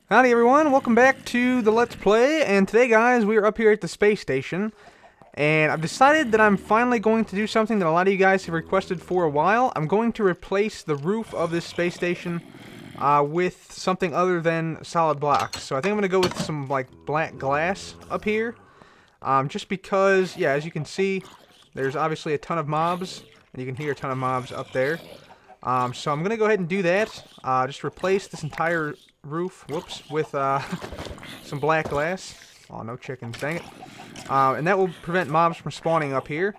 Howdy everyone, welcome back to the Let's Play, and today guys, we are up here at the space station, and I've decided that I'm finally going to do something that a lot of you guys have requested for a while. I'm going to replace the roof of this space station with something other than solid blocks. So I think I'm going to go with some like black glass up here, just because, yeah, as you can see, there's obviously a ton of mobs, and you can hear a ton of mobs up there. So I'm going to go ahead and do that. Just replace this entire roof, whoops, with some black glass. Oh, no chickens, dang it. And that will prevent mobs from spawning up here.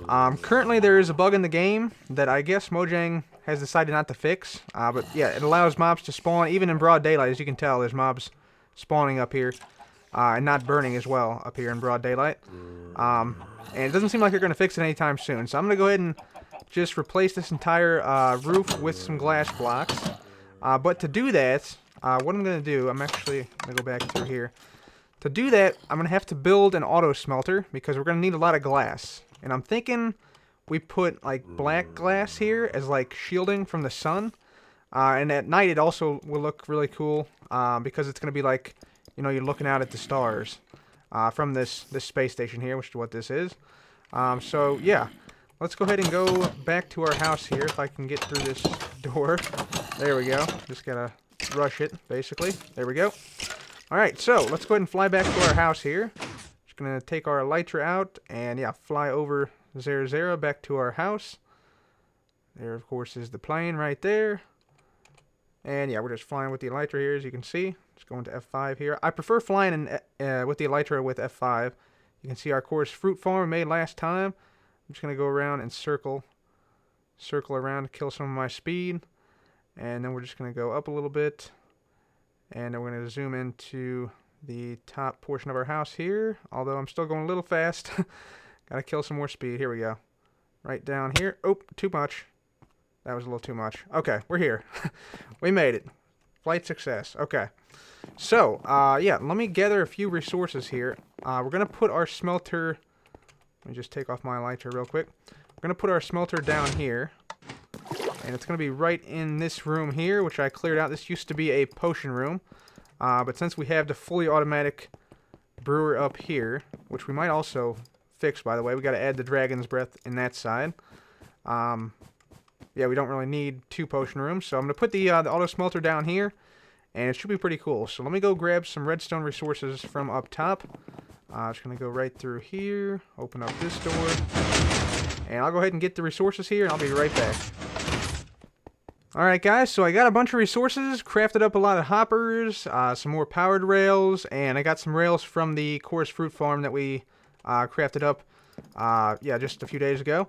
Currently there is a bug in the game that I guess Mojang has decided not to fix. But yeah, it allows mobs to spawn even in broad daylight. As you can tell, there's mobs spawning up here. And not burning as well up here in broad daylight. And it doesn't seem like they're going to fix it anytime soon. So I'm going to go ahead and just replace this entire roof with some glass blocks. But to do that, what I'm going to do, I'm actually going to go back through here. To do that, I'm going to have to build an auto smelter because we're going to need a lot of glass. And I'm thinking we put like black glass here as like shielding from the sun. And at night it also will look really cool because it's going to be like, you know, you're looking out at the stars from this space station here, which is what this is. So yeah, let's go ahead and go back to our house here if I can get through this door. There we go. Just gotta rush it, basically. There we go. Alright, so let's go ahead and fly back to our house here. Just gonna take our elytra out and, yeah, fly over Zera back to our house. There, of course, is the plane right there. And, yeah, we're just flying with the elytra here, as you can see. Just going to F5 here. I prefer flying with the elytra with F5. You can see our course fruit farm we made last time. I'm just going to go around and circle around to kill some of my speed. And then we're just going to go up a little bit. And then we're going to zoom into the top portion of our house here. Although I'm still going a little fast. Got to kill some more speed. Here we go. Right down here. Oh, too much. That was a little too much. Okay, we're here. We made it. Flight success. Okay. So, yeah, let me gather a few resources here. We're going to put our smelter... Let me just take off my elytra real quick. We're going to put our smelter down here. And it's going to be right in this room here, which I cleared out. This used to be a potion room. But since we have the fully automatic brewer up here, which we might also fix, by the way. We got to add the dragon's breath in that side. Yeah, we don't really need two potion rooms. So I'm going to put the auto smelter down here. And it should be pretty cool. So let me go grab some redstone resources from up top. Just going to go right through here. Open up this door. And I'll go ahead and get the resources here. And I'll be right back. Alright guys, so I got a bunch of resources. Crafted up a lot of hoppers. Some more powered rails. And I got some rails from the Chorus Fruit Farm that we crafted up yeah, just a few days ago.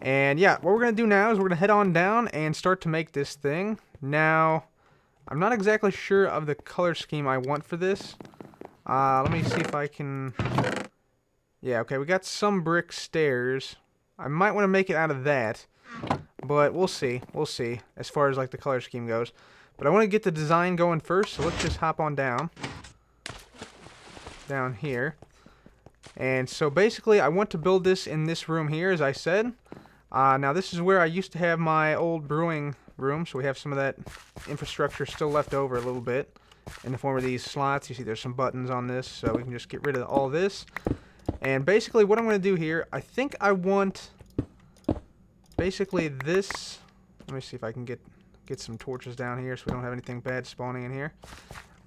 And yeah, what we're going to do now is we're going to head on down and start to make this thing. Now, I'm not exactly sure of the color scheme I want for this. Let me see if I can... Yeah, okay, we got some brick stairs. I might want to make it out of that. But we'll see. We'll see as far as like the color scheme goes. But I want to get the design going first, so let's just hop on down. Down here. And so basically I want to build this in this room here, as I said. Now this is where I used to have my old brewing room, so we have some of that infrastructure still left over a little bit in the form of these slots. You see there's some buttons on this, so we can just get rid of all this. And basically what I'm going to do here, I think I want basically this. Let me see if I can get some torches down here so we don't have anything bad spawning in here.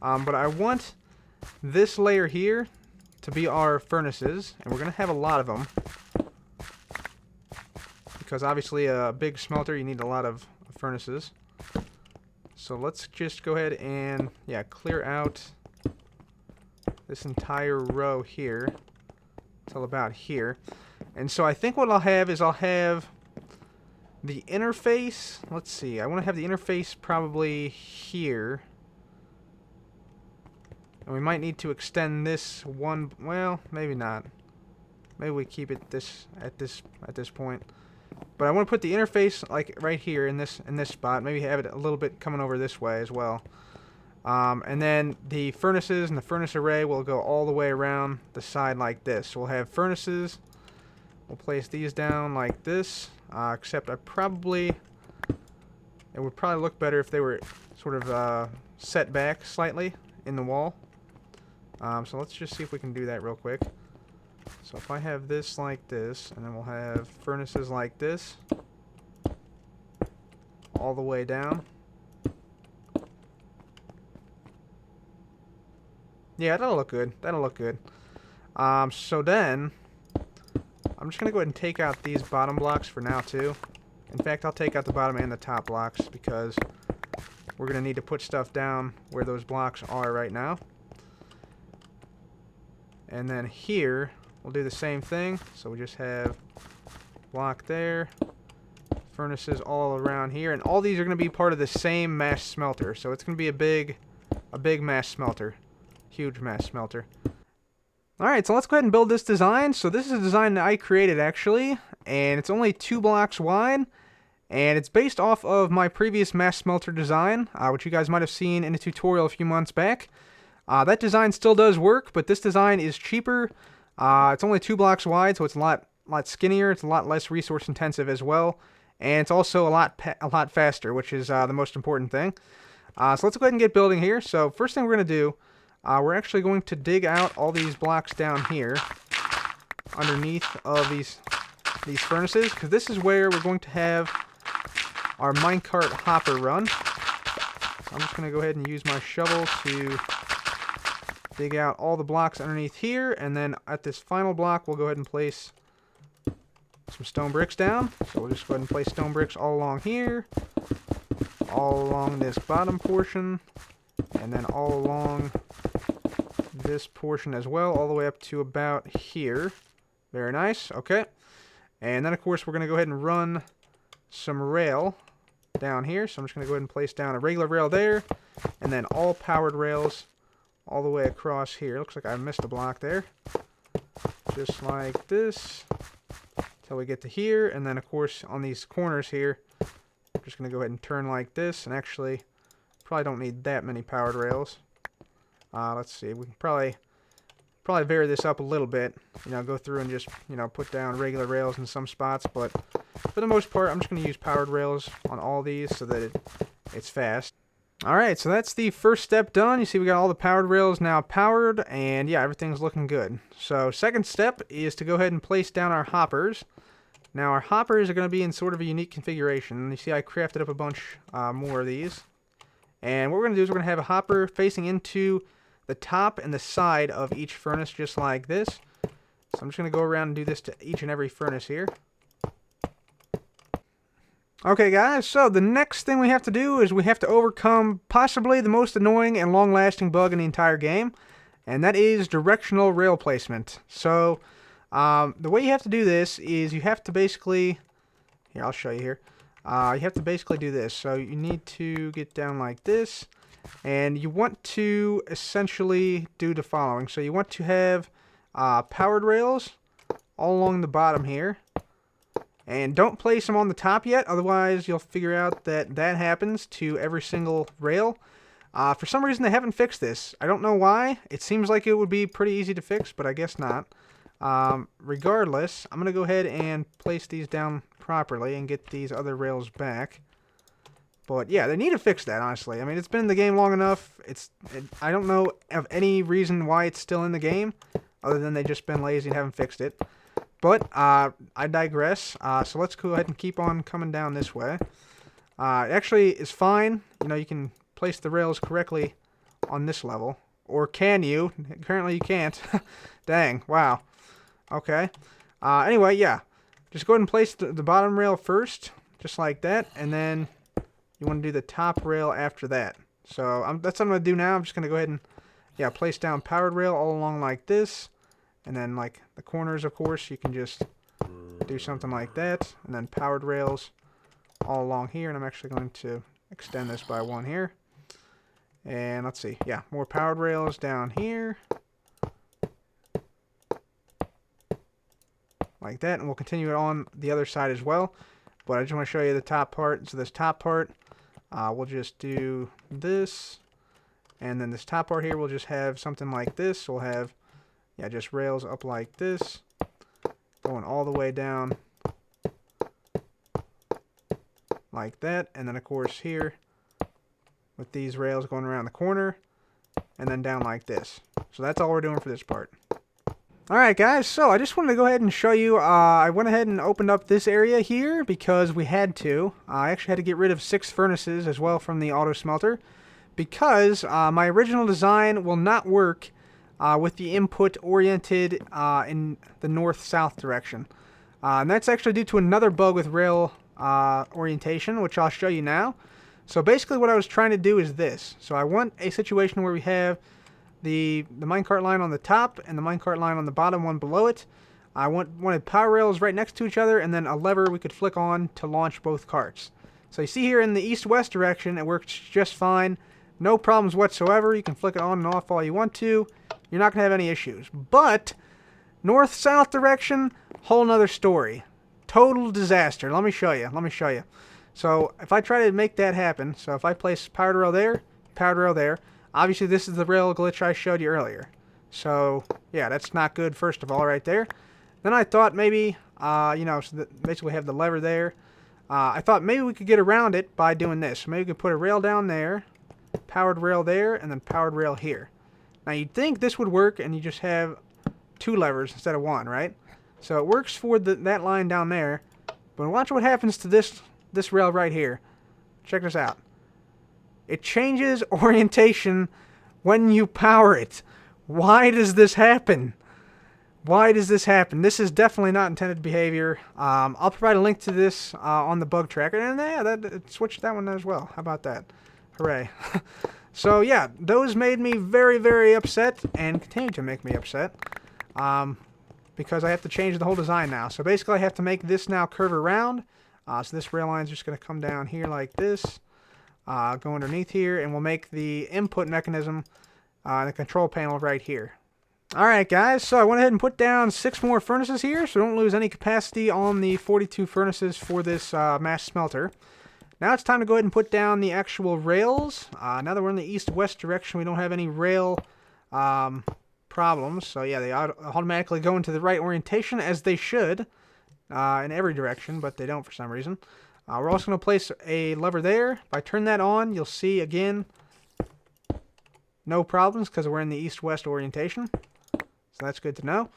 But I want this layer here to be our furnaces, and we're going to have a lot of them. Because obviously a big smelter, you need a lot of furnaces. So let's just go ahead and, yeah, clear out this entire row here. Till about here. And so I think what I'll have is I'll have the interface. Let's see. I want to have the interface probably here. And we might need to extend this one. Well, maybe not. Maybe we keep it at this point. But I want to put the interface like right here in this spot. Maybe have it a little bit coming over this way as well. And then the furnaces and the furnace array will go all the way around the side like this. So we'll have furnaces. We'll place these down like this. Except it would probably look better if they were sort of set back slightly in the wall. So let's just see if we can do that real quick. So if I have this like this, and then we'll have furnaces like this, all the way down. Yeah, that'll look good. That'll look good. So then, I'm just going to go ahead and take out these bottom blocks for now, too. In fact, I'll take out the bottom and the top blocks, because we're going to need to put stuff down where those blocks are right now. And then here, we'll do the same thing. So we just have block there, furnaces all around here, and all these are going to be part of the same mass smelter. So it's going to be a big mass smelter. Huge mass smelter. Alright, so let's go ahead and build this design. So this is a design that I created, actually, and it's only 2 blocks wide, and it's based off of my previous mass smelter design, which you guys might have seen in a tutorial a few months back. That design still does work, but this design is cheaper. It's only 2 blocks wide, so it's a lot skinnier. It's a lot less resource intensive as well, and it's also a lot faster, which is the most important thing. So let's go ahead and get building here. So first thing we're going to do, we're actually going to dig out all these blocks down here underneath of these furnaces, because this is where we're going to have our minecart hopper run. So I'm just going to go ahead and use my shovel to dig out all the blocks underneath here, and then at this final block we'll go ahead and place some stone bricks down. So we'll just go ahead and place stone bricks all along here, all along this bottom portion, and then all along this portion as well, all the way up to about here. Very nice. Okay. And then of course we're going to go ahead and run some rail down here. So I'm just going to go ahead and place down a regular rail there, and then all powered rails all the way across here. Looks like I missed a block there. Just like this till we get to here, and then of course on these corners here, I'm just going to go ahead and turn like this, and actually probably don't need that many powered rails. Let's see, we can probably vary this up a little bit, go through and just, put down regular rails in some spots, but for the most part, I'm just going to use powered rails on all these so that it's fast. Alright, so that's the first step done. You see we got all the powered rails now powered, and yeah, everything's looking good. So second step is to go ahead and place down our hoppers. Now our hoppers are going to be in sort of a unique configuration. You see I crafted up a bunch more of these. And what we're going to do is we're going to have a hopper facing into the top and the side of each furnace, just like this. So I'm just going to go around and do this to each and every furnace here. Okay guys, so the next thing we have to do is we have to overcome possibly the most annoying and long-lasting bug in the entire game, and that is directional rail placement. So the way you have to do this is you have to basically, here I'll show you here, you have to basically do this. So you need to get down like this, and you want to essentially do the following. So you want to have powered rails all along the bottom here. And don't place them on the top yet, otherwise you'll figure out that happens to every single rail. For some reason they haven't fixed this. I don't know why. It seems like it would be pretty easy to fix, but I guess not. Regardless, I'm going to go ahead and place these down properly and get these other rails back. But yeah, they need to fix that, honestly. I mean, it's been in the game long enough. I don't know of any reason why it's still in the game, other than they've just been lazy and haven't fixed it. But I digress. So let's go ahead and keep on coming down this way. It actually is fine. You can place the rails correctly on this level. Or can you? Apparently you can't. Dang, wow. Okay. Anyway, yeah. Just go ahead and place the bottom rail first, just like that. And then you want to do the top rail after that. So that's what I'm going to do now. I'm just going to go ahead and, place down powered rail all along like this. And then, like, the corners, of course, you can just do something like that. And then powered rails all along here. And I'm actually going to extend this by one here. And let's see. Yeah, more powered rails down here. Like that. And we'll continue it on the other side as well. But I just want to show you the top part. So this top part, we'll just do this. And then this top part here, we'll just have something like this. We'll have... just rails up like this, going all the way down like that, and then of course here with these rails going around the corner, and then down like this. So that's all we're doing for this part. Alright guys, so I just wanted to go ahead and show you, I went ahead and opened up this area here because we had to. I actually had to get rid of 6 furnaces as well from the auto smelter because my original design will not work with the input oriented in the north-south direction. And that's actually due to another bug with rail orientation, which I'll show you now. So basically what I was trying to do is this. So I want a situation where we have the minecart line on the top and the minecart line on the bottom, one below it. I wanted power rails right next to each other and then a lever we could flick on to launch both carts. So you see here in the east-west direction it works just fine. No problems whatsoever. You can flick it on and off all you want to. You're not going to have any issues. But north-south direction, whole nother story. Total disaster. Let me show you. So if I try to make that happen, so if I place powered rail there, powered rail there, obviously this is the rail glitch I showed you earlier. So yeah, that's not good first of all right there. Then I thought maybe, so basically we have the lever there. I thought maybe we could get around it by doing this. Maybe we could put a rail down there, powered rail there, and then powered rail here. Now you'd think this would work and you just have 2 levers instead of 1, right? So it works for that line down there. But watch what happens to this rail right here. Check this out. It changes orientation when you power it. Why does this happen? Why does this happen? This is definitely not intended behavior. I'll provide a link to this on the bug tracker. And yeah, it switched that one as well. How about that? Hooray. So yeah, those made me very, very upset and continue to make me upset. Because I have to change the whole design now. So basically I have to make this now curve around. So this rail line is just going to come down here like this. Go underneath here, and we'll make the input mechanism the control panel right here. Alright guys, so I went ahead and put down 6 more furnaces here, so don't lose any capacity on the 42 furnaces for this mass smelter. Now it's time to go ahead and put down the actual rails. Now that we're in the east-west direction, we don't have any rail problems. So yeah, they automatically go into the right orientation, as they should, in every direction, but they don't for some reason. We're also going to place a lever there. If I turn that on, you'll see, again, no problems because we're in the east-west orientation. So that's good to know.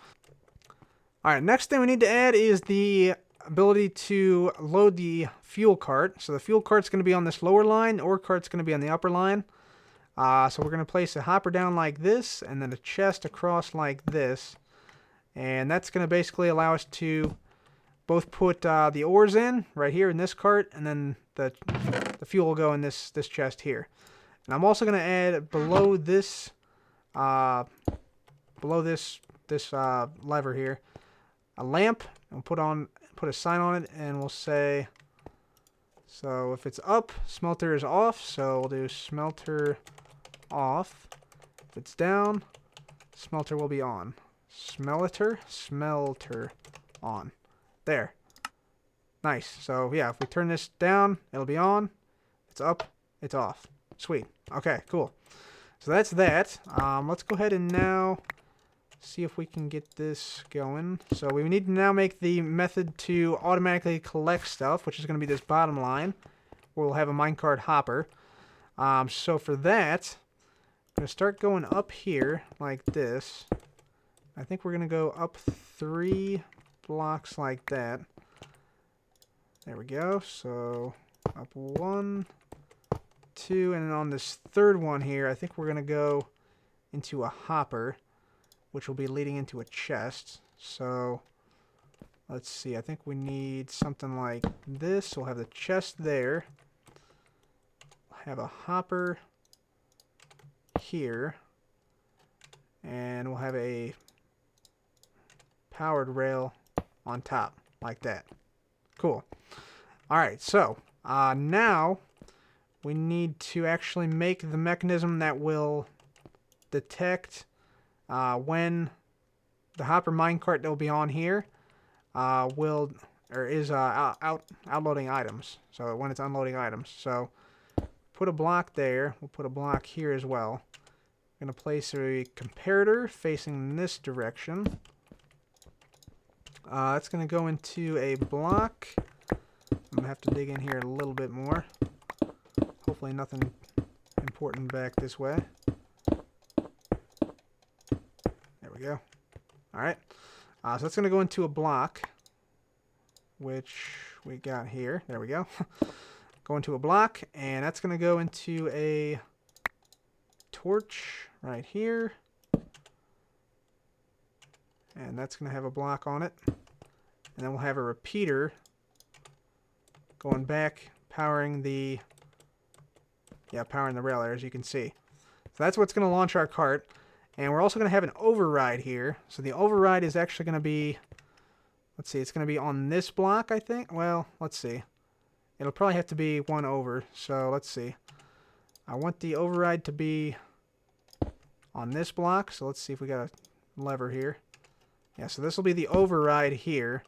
Alright, next thing we need to add is the ability to load the fuel cart. So the fuel cart's going to be on this lower line, ore cart's going to be on the upper line. So we're going to place a hopper down like this, and then a chest across like this. And that's going to basically allow us to both put the ores in right here in this cart, and then the fuel will go in this chest here. And I'm also going to add below this lever here a lamp, and we'll put a sign on it, and we'll say, so if it's up, smelter is off, so we'll do smelter off. If it's down, smelter will be on. Smelter on. There. Nice. So yeah, if we turn this down, it'll be on. If it's up, it's off. Sweet. Okay, cool. So that's that. Let's go ahead and now see if we can get this going. So we need to now make the method to automatically collect stuff, which is going to be this bottom line, where we'll have a minecart hopper. So for that, I'm going to start going up here like this. I think we're going to go up 3 blocks like that. There we go. So up 1, 2, and then on this third one here, I think we're going to go into a hopper, which will be leading into a chest. So let's see. I think we need something like this. We'll have the chest there. Have a hopper here, and we'll have a powered rail on top like that. Cool. Alright, so now we need to actually make the mechanism that will detect when the hopper minecart that will be on here is outloading items. So when it's unloading items. So put a block there. We'll put a block here as well. I'm going to place a comparator facing this direction. That's going to go into a block. I'm going to have to dig in here a little bit more. Hopefully nothing important back this way. go. Alright. So that's going to go into a block, which we got here. There we go. Go into a block, and that's going to go into a torch right here. And that's going to have a block on it. And then we'll have a repeater going back, powering the rail there, as you can see. So that's what's going to launch our cart. And we're also going to have an override here. So the override is actually going to be, let's see, it's going to be on this block, I think. Well, let's see. It'll probably have to be one over. So let's see. I want the override to be on this block. So let's see if we got a lever here. Yeah, so this will be the override here.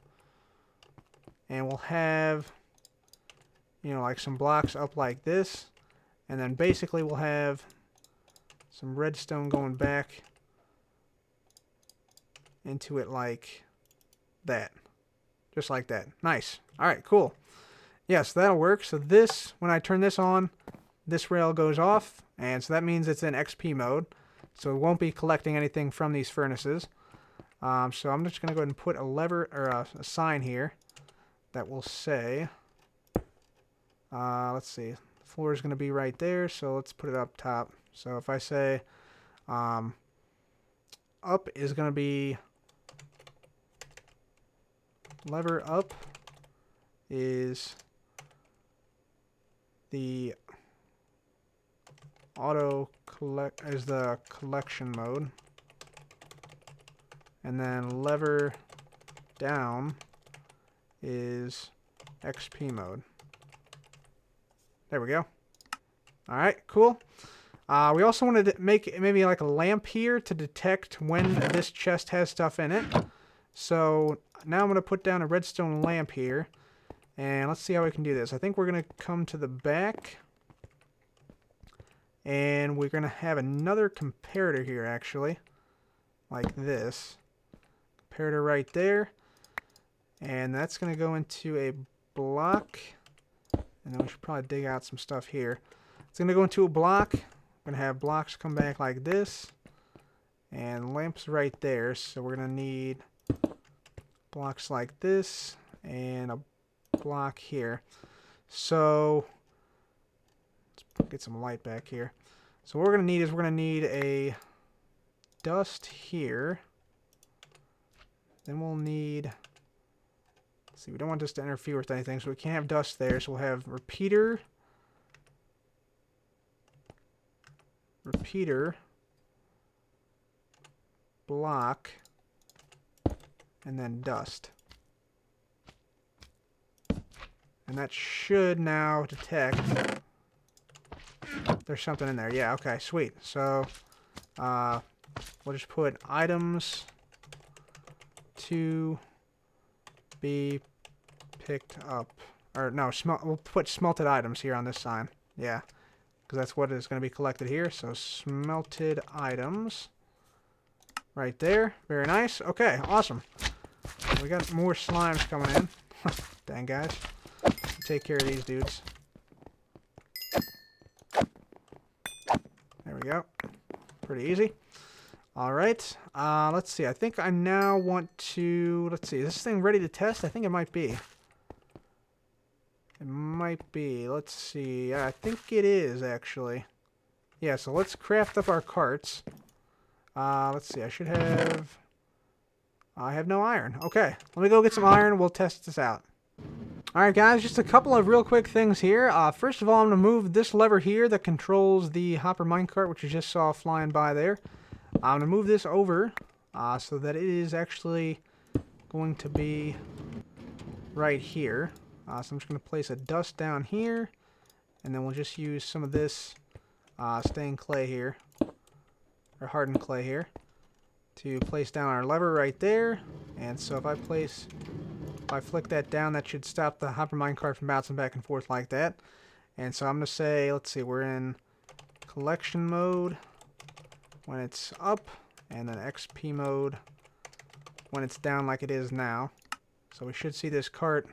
And we'll have, you know, like some blocks up like this. And then basically we'll have some redstone going back into it like that. Just like that. Nice. Alright, cool. Yes, that'll work. So this, when I turn this on, this rail goes off. And so that means it's in XP mode. So it won't be collecting anything from these furnaces. So I'm just going to go ahead and put a lever, or a sign here that will say, let's see, the floor is going to be right there, so let's put it up top. So if I say up is going to be, lever up is the auto collect, is the collection mode. And then lever down is XP mode. There we go. Alright, cool. We also wanted to make maybe like a lamp here to detect when this chest has stuff in it. So now I'm going to put down a redstone lamp here. And let's see how we can do this. I think we're going to come to the back. And we're going to have another comparator here, actually. Like this. Comparator right there. And that's going to go into a block. And then we should probably dig out some stuff here. It's going to go into a block. We're going to have blocks come back like this. And lamps right there. So we're going to need blocks like this. And a block here. So let's get some light back here. So what we're going to need is we're going to need a dust here. Then we'll need, let's see, we don't want this to interfere with anything, so we can't have dust there. So we'll have repeater, block, and then dust. And that should now detect there's something in there. Yeah, okay, sweet. So we'll just put items to be picked up. Or no, we'll put smelted items here on this sign. Yeah, because that's what is going to be collected here. So smelted items right there. Very nice. Okay, awesome. We got more slimes coming in. Dang, guys. Take care of these dudes. There we go. Pretty easy. Alright. Let's see. I think I now want to... Let's see. Is this thing ready to test? I think it might be. It might be. Let's see. I think it is, actually. Yeah, so let's craft up our carts. Let's see. I should have... I have no iron. Okay. Let me go get some iron. We'll test this out. Alright guys, just a couple of real quick things here. First of all, I'm going to move this lever here that controls the hopper minecart, which you just saw flying by there. I'm going to move this over so that it is actually going to be right here. So I'm just going to place a dust down here, and then we'll just use some of this stained clay here, or hardened clay here, to place down our lever right there. And so if I flick that down, that should stop the hopper minecart from bouncing back and forth like that. And so I'm going to say, let's see, we're in collection mode when it's up, and then XP mode when it's down like it is now. So we should see this cart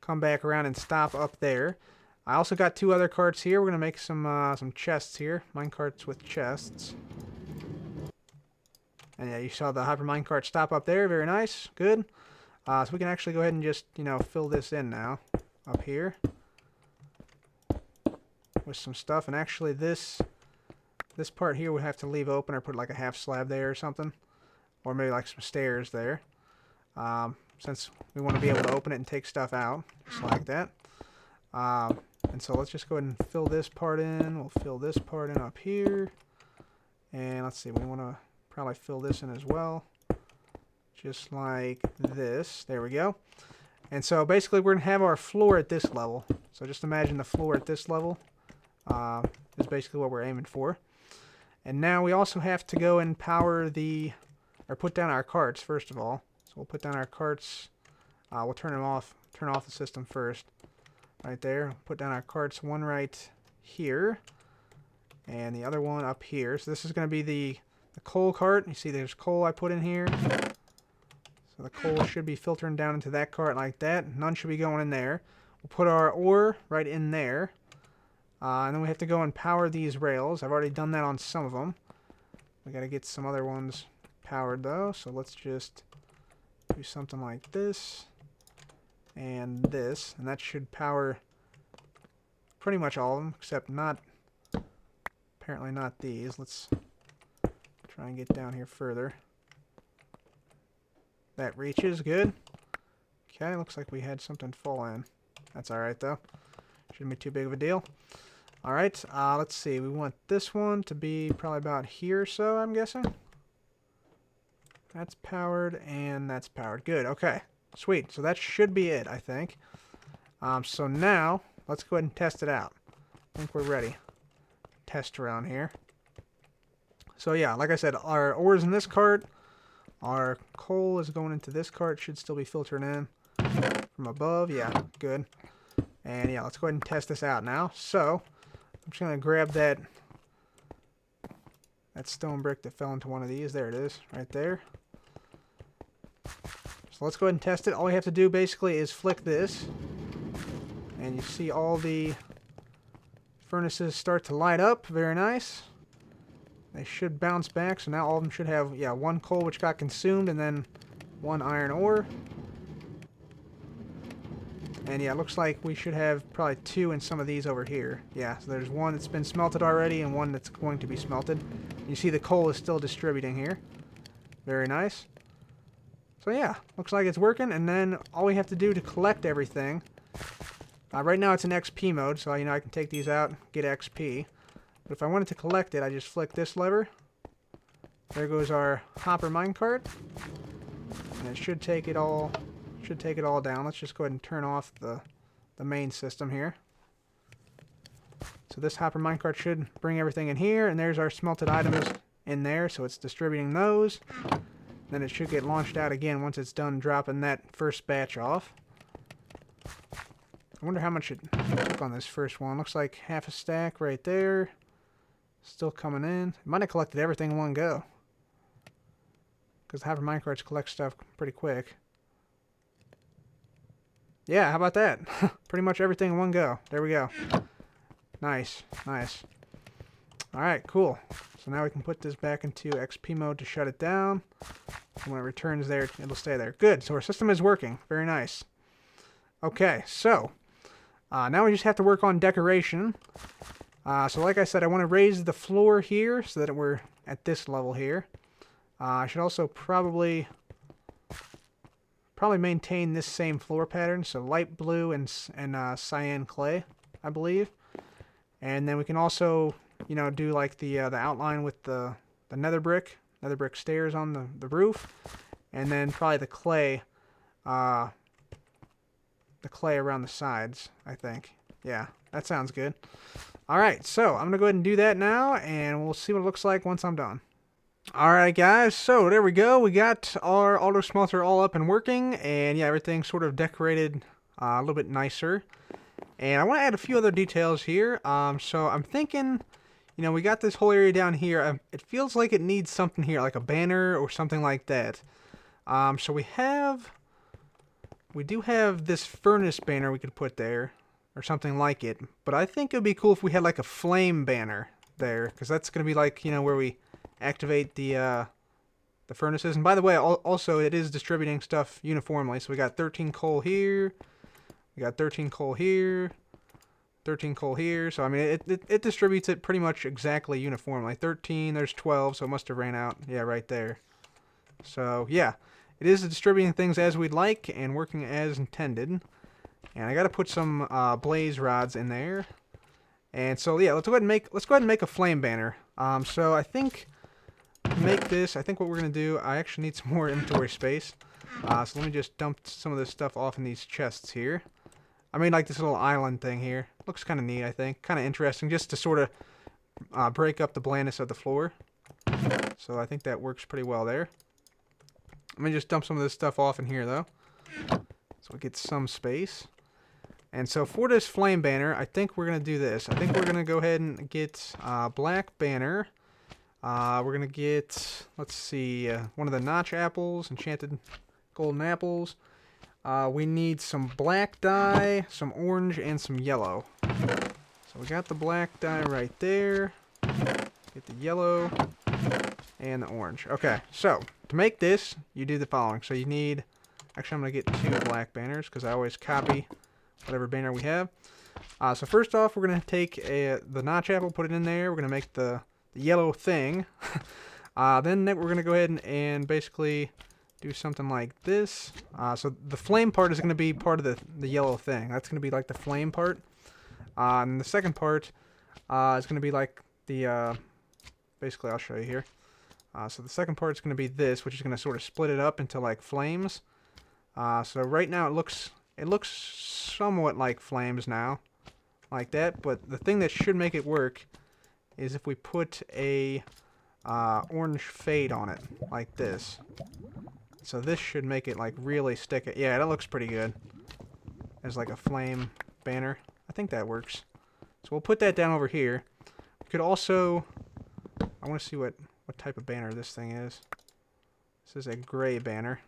come back around and stop up there. I also got two other carts here. We're going to make some chests here. Minecarts with chests. And yeah, you saw the hyper minecart stop up there. Very nice. Good. So we can actually go ahead and just, fill this in now. Up here. With some stuff. And actually this part here we have to leave open or put like a half slab there or something. Or maybe like some stairs there. Since we want to be able to open it and take stuff out. Just like that. And so let's just go ahead and fill this part in. We'll fill this part in up here. And let's see, we want to probably fill this in as well. Just like this. There we go. And so basically we're going to have our floor at this level. So just imagine the floor at this level is basically what we're aiming for. And now we also have to go and power or put down our carts first of all. So we'll put down our carts. We'll turn off the system first. Right there. Put down our carts, one right here. And the other one up here. So this is going to be the coal cart. You see there's coal I put in here. So the coal should be filtering down into that cart like that. None should be going in there. We'll put our ore right in there. And then we have to go and power these rails. I've already done that on some of them. We got to get some other ones powered though. So let's just do something like this. And this. And that should power pretty much all of them. Except apparently not these. Let's try and get down here further. That reaches. Good. Okay, looks like we had something fall in. That's alright though. Shouldn't be too big of a deal. Alright, let's see. We want this one to be probably about here or so, I'm guessing. That's powered and that's powered. Good, okay. Sweet. So that should be it, I think. So now, let's go ahead and test it out. I think we're ready. Test around here. So yeah, like I said, our ore's in this cart. Our coal is going into this cart. Should still be filtering in from above. Yeah, good. And yeah, let's go ahead and test this out now. So, I'm just going to grab that stone brick that fell into one of these. There it is, right there. So let's go ahead and test it. All we have to do basically is flick this. And you see all the furnaces start to light up. Very nice. They should bounce back. So now all of them should have, yeah, one coal which got consumed and then one iron ore. And yeah, it looks like we should have probably two in some of these over here. Yeah, so there's one that's been smelted already and one that's going to be smelted. You see the coal is still distributing here. Very nice. So yeah, looks like it's working. And then all we have to do to collect everything. Right now it's in XP mode, so I can take these out, get XP. But if I wanted to collect it, I just flick this lever. There goes our hopper minecart. And it should take it all down. Let's just go ahead and turn off the main system here. So this hopper minecart should bring everything in here, and there's our smelted items in there, so it's distributing those. Then it should get launched out again once it's done dropping that first batch off. I wonder how much it took on this first one. Looks like half a stack right there. Still coming in. It might have collected everything in one go. Because the hopper minecarts collect stuff pretty quick. Yeah, how about that? Pretty much everything in one go. There we go. Nice, nice. Alright, cool. So now we can put this back into XP mode to shut it down. And when it returns there, it'll stay there. Good, so our system is working. Very nice. Okay, so now we just have to work on decoration. So like I said, I want to raise the floor here so that we're at this level here. I should also probably maintain this same floor pattern, so light blue and cyan clay, I believe. And then we can also, do like the outline with the nether brick stairs on the roof, and then probably the clay around the sides, I think. Yeah, that sounds good. Alright, so I'm going to go ahead and do that now, and we'll see what it looks like once I'm done. Alright guys, so there we go. We got our auto smelter all up and working, and yeah, everything's sort of decorated a little bit nicer. And I want to add a few other details here. So I'm thinking, we got this whole area down here. It feels like it needs something here, like a banner or something like that. So we do have this furnace banner we could put there, or something like it. But I think it would be cool if we had like a flame banner there, because that's going to be like, where we activate the the furnaces. And by the way, also it is distributing stuff uniformly. So we got 13 coal here. We got 13 coal here. 13 coal here. So I mean, it distributes it pretty much exactly uniformly. 13, there's 12, so it must have ran out. Yeah, right there. So yeah, it is distributing things as we'd like and working as intended. And I got to put some blaze rods in there. And so yeah, let's go ahead and make a flame banner. So I think to make this, I think what we're gonna do, I actually need some more inventory space. So let me just dump some of this stuff off in these chests here. I made like this little island thing here. Looks kind of neat, I think. Kind of interesting, just to sort of break up the blandness of the floor. So I think that works pretty well there. Let me just dump some of this stuff off in here though, so we get some space. And so for this flame banner, I think we're going to do this. I think we're going to go ahead and get black banner. We're going to get, let's see, one of the notch apples, enchanted golden apples. We need some black dye, some orange, and some yellow. So we got the black dye right there. Get the yellow and the orange. Okay, so to make this, you do the following. So you need, actually I'm going to get 2 black banners because I always copy whatever banner we have. So first off, we're going to take the notch apple, put it in there. We're going to make the yellow thing. Then we're going to go ahead and basically do something like this. So the flame part is going to be part of the yellow thing. That's going to be like the flame part. And the second part is going to be like the, basically I'll show you here. So the second part is going to be this, which is going to sort of split it up into like flames. So right now it looks somewhat like flames now, like that, but the thing that should make it work is if we put a orange fade on it, like this. So this should make it like really stick it. Yeah, that looks pretty good as like a flame banner. I think that works. So we'll put that down over here. We could also, I want to see what type of banner this thing is. This is a gray banner.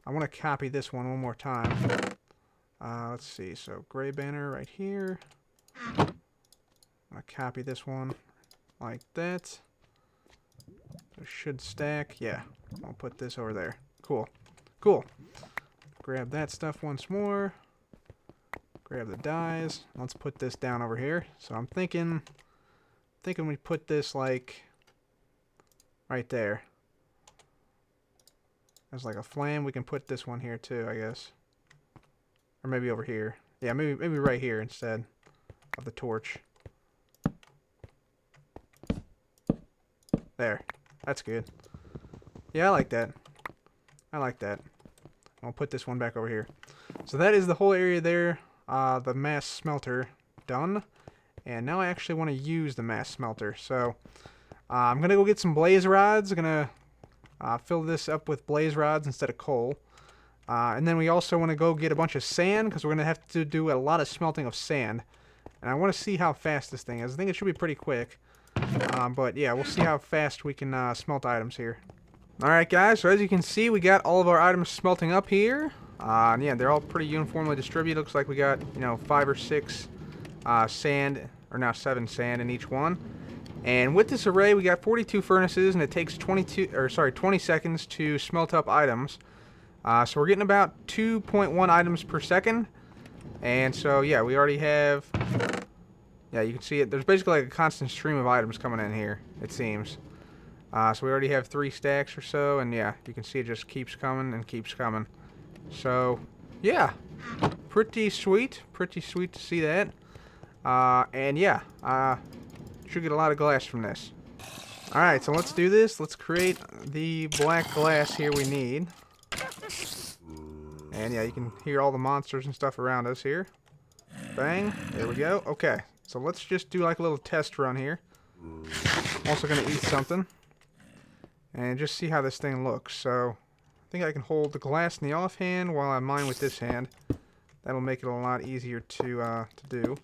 I want to copy this one more time. Let's see. So gray banner right here. I'm going to copy this one like that. It should stack. Yeah. I'll put this over there. Cool. Cool. Grab that stuff once more. Grab the dyes. Let's put this down over here. So I'm thinking we put this like right there. As like a flame. We can put this one here too, I guess. Or maybe over here. Yeah, maybe right here instead of the torch. There. That's good. Yeah, I like that. I like that. I'll put this one back over here. So that is the whole area there. The mass smelter done. And now I actually want to use the mass smelter. So I'm going to go get some blaze rods. I'm going to fill this up with blaze rods instead of coal. And then we also want to go get a bunch of sand because we're going to have to do a lot of smelting of sand. And I want to see how fast this thing is. I think it should be pretty quick. But yeah, we'll see how fast we can smelt items here. Alright guys, so as you can see, we got all of our items smelting up here. And yeah, they're all pretty uniformly distributed. Looks like we got, 5 or 6 sand, or now 7 sand in each one. And with this array, we got 42 furnaces, and it takes 20 seconds to smelt up items. So we're getting about 2.1 items per second. And so, yeah, we already have... Yeah, you can see it. There's basically like a constant stream of items coming in here, it seems. So we already have 3 stacks or so, and yeah, you can see it just keeps coming and keeps coming. So, yeah, pretty sweet to see that. And yeah, should get a lot of glass from this. Alright, so let's do this. Let's create the black glass here we need. And yeah, you can hear all the monsters and stuff around us here. Bang, there we go. Okay, so let's just do like a little test run here. I'm also going to eat something. And just see how this thing looks. So, I think I can hold the glass in the offhand while I mine with this hand. That'll make it a lot easier to do.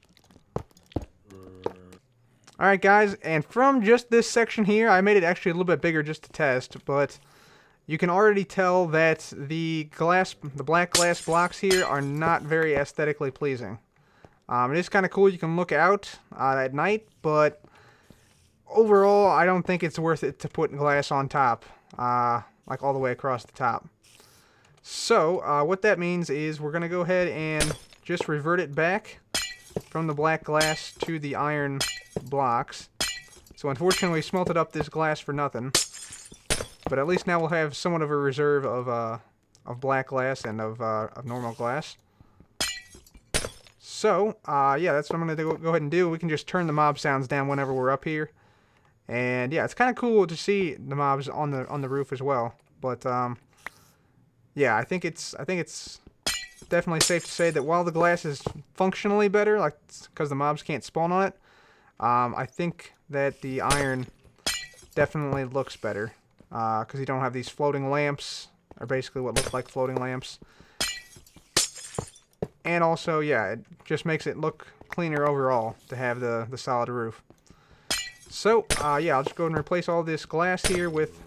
Alright guys, and from just this section here, I made it actually a little bit bigger just to test, but you can already tell that the black glass blocks here are not very aesthetically pleasing. It is kind of cool, you can look out at night, but overall, I don't think it's worth it to put glass on top, like all the way across the top. So, what that means is we're going to go ahead and just revert it back from the black glass to the iron blocks. So unfortunately we smelted up this glass for nothing. But at least now we'll have somewhat of a reserve of black glass and of normal glass. So, yeah, that's what I'm going to go ahead and do. We can just turn the mob sounds down whenever we're up here. And yeah, it's kind of cool to see the mobs on the roof as well. But yeah, I think it's definitely safe to say that while the glass is functionally better, like because the mobs can't spawn on it, I think that the iron definitely looks better because you don't have these floating lamps, or basically what look like floating lamps. And also, yeah, it just makes it look cleaner overall to have the solid roof. So, yeah, I'll just go ahead and replace all this glass here with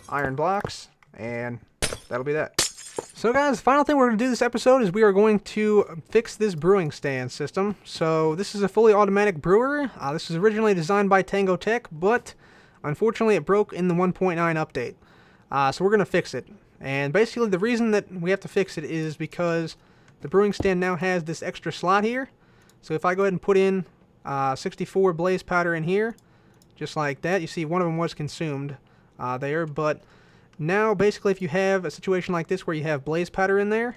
iron blocks, and that'll be that. So guys, the final thing we're going to do this episode is we are going to fix this brewing stand system. So this is a fully automatic brewer. This was originally designed by Tango Tech, but unfortunately it broke in the 1.9 update. So we're going to fix it. And basically the reason that we have to fix it is because the brewing stand now has this extra slot here. So if I go ahead and put in 64 blaze powder in here, just like that, you see one of them was consumed there, but now, basically, if you have a situation like this where you have blaze powder in there,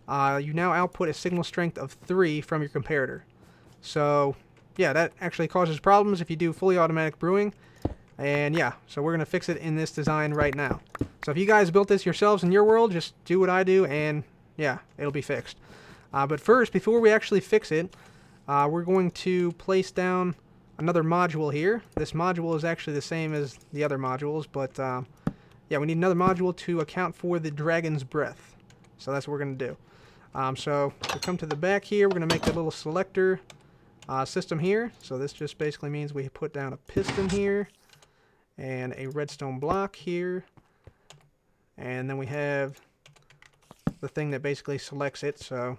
you now output a signal strength of 3 from your comparator. So, yeah, that actually causes problems if you do fully automatic brewing. And yeah, so we're going to fix it in this design right now. So if you guys built this yourselves in your world, just do what I do, and yeah, it'll be fixed. But first, before we actually fix it, we're going to place down another module here. This module is actually the same as the other modules, but yeah, we need another module to account for the dragon's breath. So that's what we're going to do. So we come to the back here. We're going to make a little selector system here. So this just basically means we put down a piston here and a redstone block here. And then we have the thing that basically selects it. So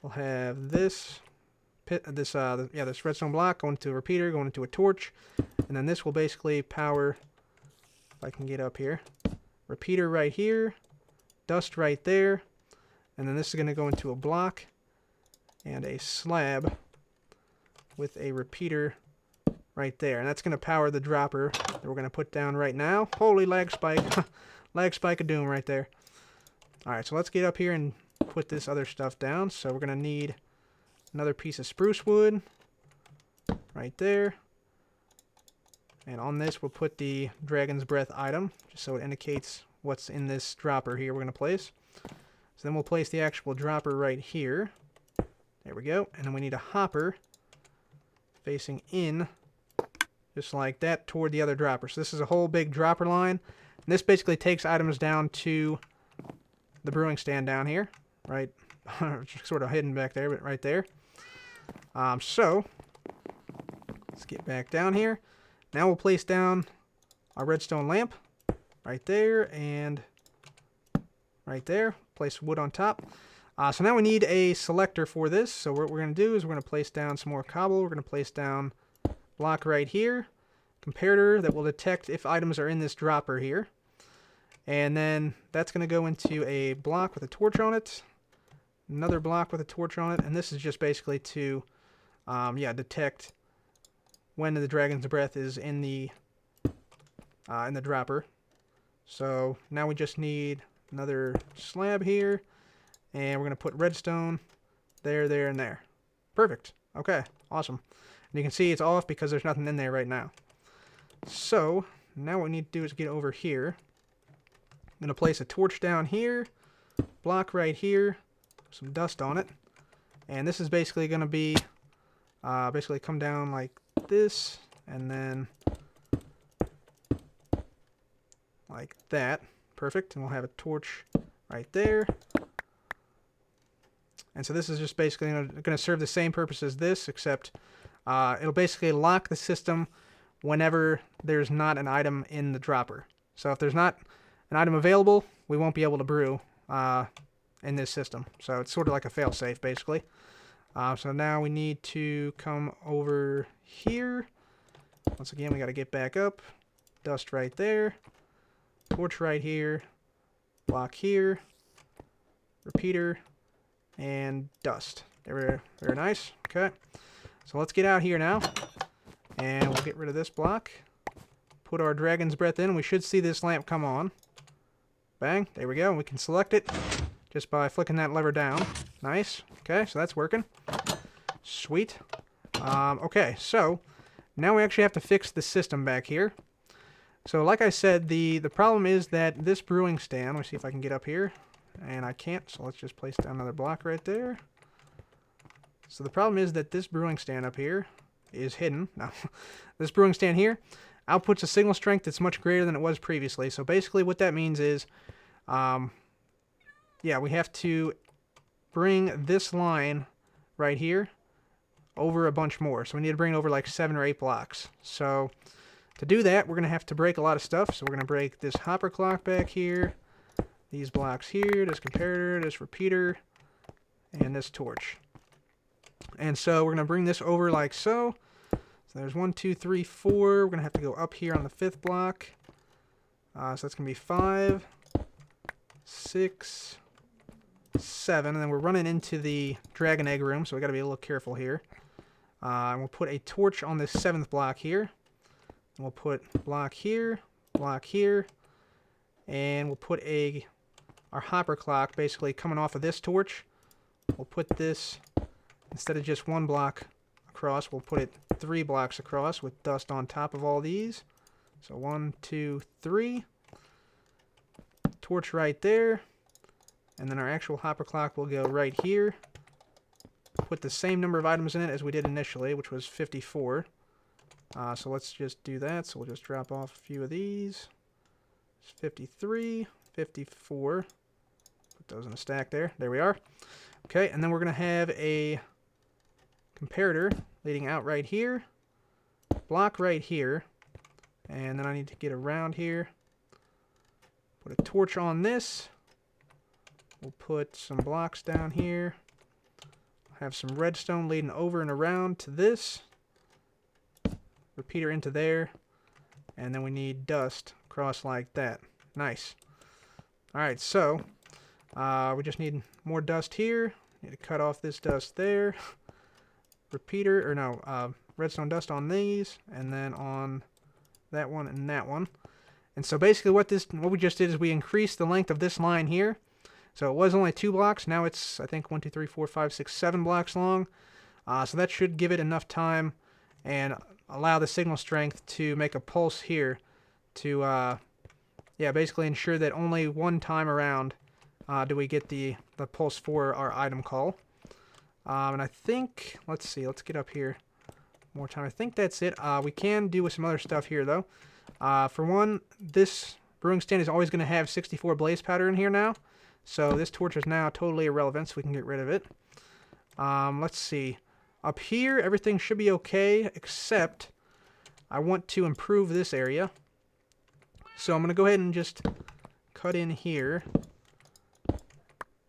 we'll have this redstone block going to a repeater, going into a torch. And then this will basically power... I can get up here. Repeater right here. Dust right there. And then this is going to go into a block and a slab with a repeater right there. And that's going to power the dropper that we're going to put down right now. Holy lag spike. Lag spike of doom right there. Alright, so let's get up here and put this other stuff down. So we're going to need another piece of spruce wood right there. And on this, we'll put the dragon's breath item, just so it indicates what's in this dropper here we're going to place. So then we'll place the actual dropper right here. There we go. And then we need a hopper facing in, just like that, toward the other dropper. So this is a whole big dropper line. And this basically takes items down to the brewing stand down here, right? Sort of hidden back there, but right there. So let's get back down here. Now we'll place down our redstone lamp right there and right there. Place wood on top. So now we need a selector for this. So what we're going to do is we're going to place down some more cobble. We're going to place down block right here. Comparator that will detect if items are in this dropper here. And then that's going to go into a block with a torch on it. Another block with a torch on it. And this is just basically to detect when the dragon's breath is in the dropper. So now we just need another slab here, and we're going to put redstone there, there, and there. Perfect. Okay, awesome. And you can see it's off because there's nothing in there right now. So now what we need to do is get over here. I'm going to place a torch down here, block right here, some dust on it, and this is basically going to be basically come down like this, and then like that. Perfect. And we'll have a torch right there. And so this is just basically going to serve the same purpose as this, except it'll basically lock the system whenever there's not an item in the dropper. So if there's not an item available, we won't be able to brew in this system. So it's sort of like a fail-safe, basically. So now we need to come over here Once again, we got to get back up. Dust right there. Torch right here. Block here. Repeater. And dust. Very, very nice. Okay. So let's get out here now. And we'll get rid of this block. Put our dragon's breath in. We should see this lamp come on. Bang. There we go. We can select it just by flicking that lever down. Nice. Okay, so that's working. Sweet. Okay, so now we actually have to fix the system back here. So like I said, the problem is that this brewing stand, let me see if I can get up here, and I can't, so let's just place down another block right there. So the problem is that this brewing stand up here is hidden. No, this brewing stand here outputs a signal strength that's much greater than it was previously. So basically what that means is, yeah, we have to bring this line right here over a bunch more. So we need to bring it over like 7 or 8 blocks. So to do that, we're going to have to break a lot of stuff. So we're going to break this hopper clock back here, these blocks here, this comparator, this repeater, and this torch. And so we're going to bring this over like so. So there's 1, 2, 3, 4. We're going to have to go up here on the 5th block. So that's going to be 5, 6, 7. And then we're running into the dragon egg room, so we got to be a little careful here. And we'll put a torch on this 7th block here. And we'll put block here, and we'll put our hopper clock basically coming off of this torch. We'll put this, instead of just 1 block across, we'll put it 3 blocks across with dust on top of all these. So 1, 2, 3. Torch right there. And then our actual hopper clock will go right here. Put the same number of items in it as we did initially, which was 54. So let's just do that. So we'll just drop off a few of these. It's 53, 54. Put those in a stack there. There we are. Okay, and then we're going to have a comparator leading out right here. Block right here. And then I need to get around here. Put a torch on this. We'll put some blocks down here. Have some redstone leading over and around to this. Repeater into there. And then we need dust across like that. Nice. Alright, so we just need more dust here. Need to cut off this dust there. Repeater, or no, redstone dust on these. And then on that one and that one. And so basically what we just did is we increased the length of this line here. So it was only 2 blocks. Now it's, I think, 1, 2, 3, 4, 5, 6, 7 blocks long. So that should give it enough time and allow the signal strength to make a pulse here to, yeah, basically ensure that only one time around do we get the pulse for our item call. And I think, let's see, let's get up here more time. I think that's it. We can do with some other stuff here, though. For one, this brewing stand is always going to have 64 blaze powder in here now. So this torch is now totally irrelevant, so we can get rid of it. Let's see. Up here, everything should be okay, except I want to improve this area. So I'm going to go ahead and just cut in here.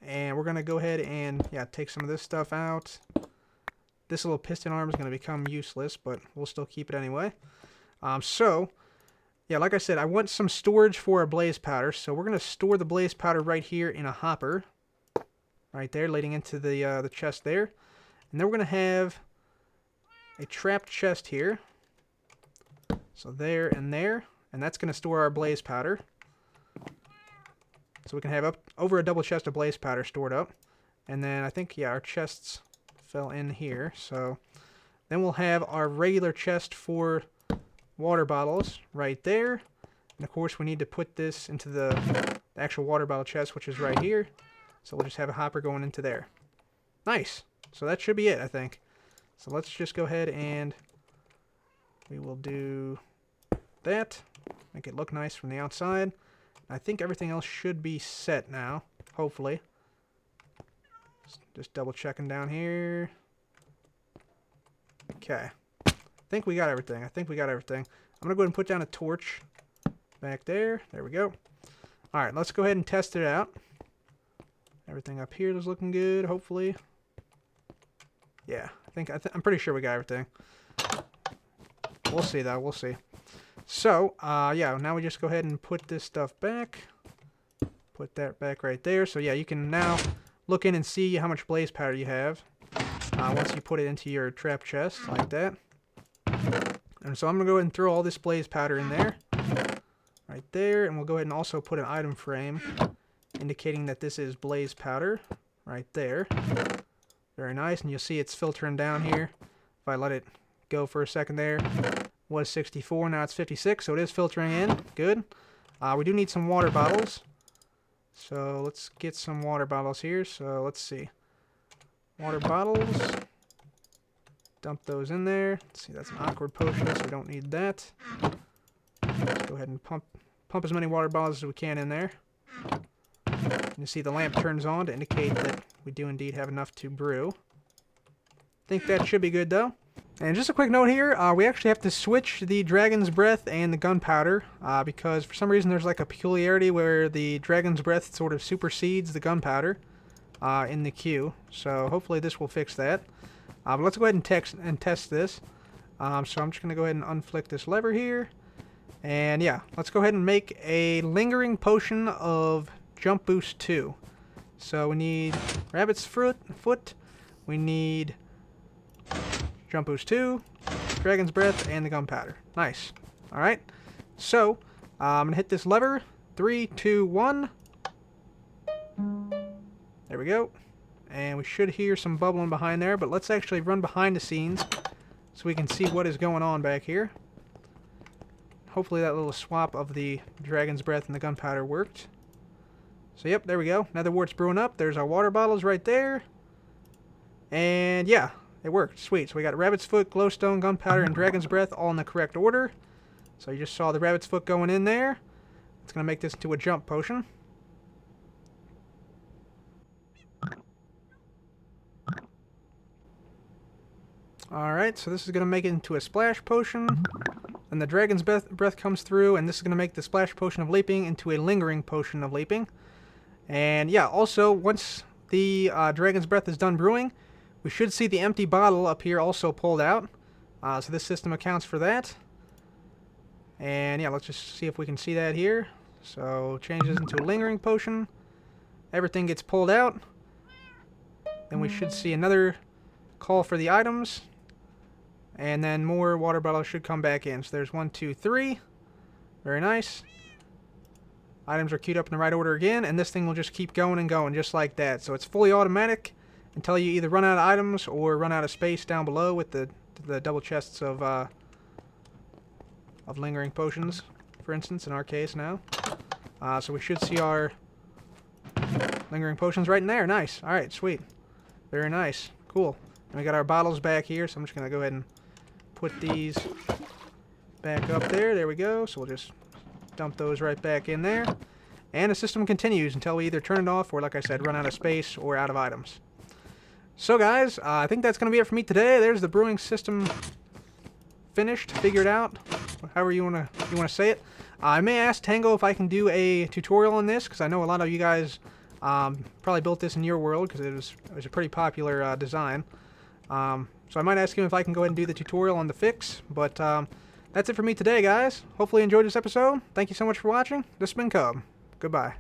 And we're going to go ahead and, yeah, take some of this stuff out. This little piston arm is going to become useless, but we'll still keep it anyway. Yeah, like I said, I want some storage for our blaze powder, so we're going to store the blaze powder right here in a hopper. Right there, leading into the chest there. And then we're going to have a trapped chest here. So there, and that's going to store our blaze powder. So we can have over a double chest of blaze powder stored up. And then I think, yeah, our chests fell in here. So then we'll have our regular chest for water bottles right there. And of course we need to put this into the actual water bottle chest, which is right here. So we'll just have a hopper going into there. Nice. So that should be it, I think. So let's just go ahead and we will do that. Make it look nice from the outside. I think everything else should be set now, hopefully. Just double checking down here. Okay. I think we got everything. I'm going to go ahead and put down a torch back there. There we go. Alright, let's go ahead and test it out. Everything up here is looking good, hopefully. Yeah, I'm pretty sure we got everything. We'll see, though. We'll see. So, yeah, now we just go ahead and put this stuff back. Put that back right there. So, yeah, you can now look in and see how much blaze powder you have once you put it into your trap chest, like that. And so I'm going to go ahead and throw all this blaze powder in there. Right there. And we'll go ahead and also put an item frame indicating that this is blaze powder. Right there. Very nice. And you'll see it's filtering down here. If I let it go for a second there. Was 64, now it's 56, so it is filtering in. Good. We do need some water bottles. So let's get some water bottles here. So let's see. Water bottles. Dump those in there. Let's see, that's an awkward potion, so we don't need that. Let's go ahead and pump as many water bottles as we can in there. You see the lamp turns on to indicate that we do indeed have enough to brew. Think that should be good though. And just a quick note here, we actually have to switch the Dragon's Breath and the gunpowder, because for some reason there's like a peculiarity where the Dragon's Breath sort of supersedes the gunpowder in the queue. So hopefully this will fix that. But let's go ahead and test this. So I'm just going to go ahead and unflick this lever here. And yeah, let's go ahead and make a lingering potion of Jump Boost 2. So we need Rabbit's Foot, we need Jump Boost 2, Dragon's Breath, and the gunpowder. Nice. Alright. So, I'm going to hit this lever. 3, 2, 1. There we go. And we should hear some bubbling behind there, but let's actually run behind the scenes so we can see what is going on back here. Hopefully that little swap of the Dragon's Breath and the gunpowder worked. So, yep, there we go. Nether wart's brewing up. There's our water bottles right there. And, yeah. It worked. Sweet. So we got Rabbit's Foot, Glowstone, Gunpowder, and Dragon's Breath all in the correct order. So you just saw the Rabbit's Foot going in there. It's going to make this into a jump potion. Alright, so this is going to make it into a splash potion. Then the Dragon's Breath comes through, and this is going to make the splash potion of leaping into a lingering potion of leaping. And yeah, also, once the Dragon's Breath is done brewing, we should see the empty bottle up here also pulled out. So this system accounts for that. And yeah, let's just see if we can see that here. So changes into a lingering potion. Everything gets pulled out. Then we should see another call for the items. And then more water bottles should come back in. So there's 1, 2, 3. Very nice. Items are queued up in the right order again. And this thing will just keep going and going just like that. So it's fully automatic until you either run out of items or run out of space down below with the double chests of lingering potions, for instance, in our case now. So we should see our lingering potions right in there. Nice. All right, sweet. Very nice. Cool. And we got our bottles back here, so I'm just going to go ahead and put these back up there. There we go. So we'll just dump those right back in there. And the system continues until we either turn it off or, like I said, run out of space or out of items. So guys, I think that's going to be it for me today. There's the brewing system finished, figured out, however you want to say it. I may ask Tango if I can do a tutorial on this, because I know a lot of you guys probably built this in your world, because it was a pretty popular design. So I might ask him if I can go ahead and do the tutorial on the fix. But that's it for me today, guys. Hopefully you enjoyed this episode. Thank you so much for watching. This has been Cub. Goodbye.